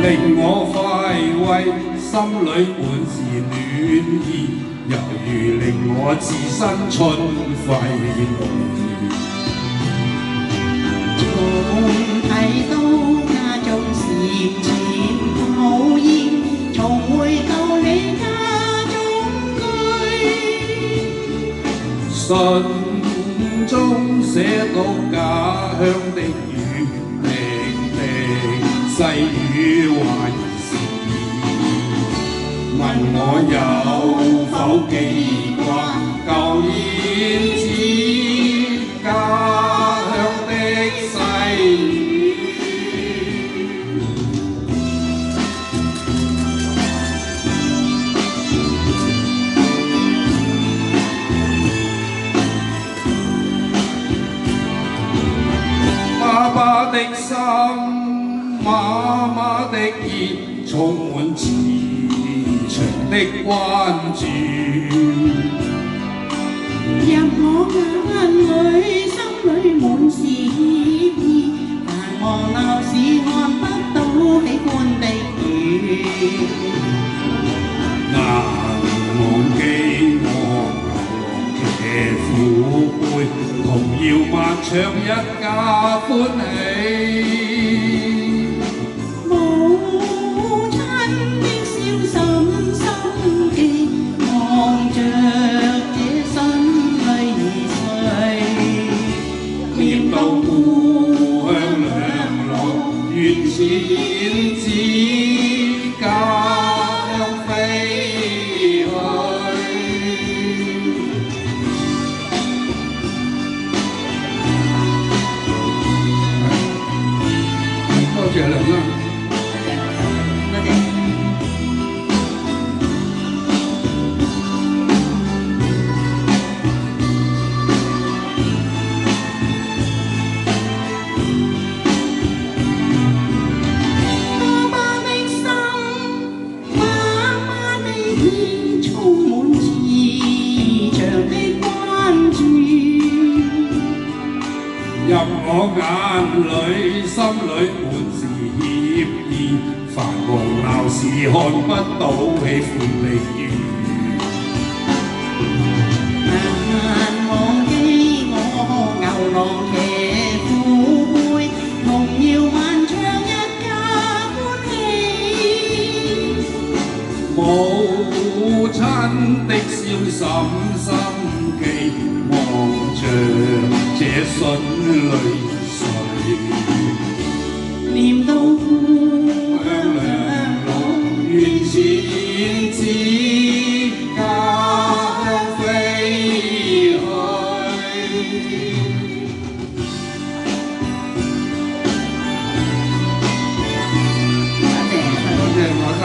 令我快慰，心裏滿是暖意，猶如令我置身春暉裏。從睇到家中禪前泡煙，重回到你家中居，信中寫到家鄉的雨，細雨還是問我有否記掛舊燕子家鄉的細雨。爸爸的心，媽媽的熱，充滿慈祥的關注。入我眼裏，心裏滿是歉意，但望鬧市看不到喜歡的雨。難忘記我騎虎背，童謠漫唱一家歡喜。願似燕子家鄉飛去。多謝梁生。充滿慈祥的關注，入我眼裏，心裏滿是歉意，繁忙鬧市看不到喜歡的雨。難忘記我牛郎騎虎背，童謠漫唱一家歡喜。母親的笑深深記，望着這信裏。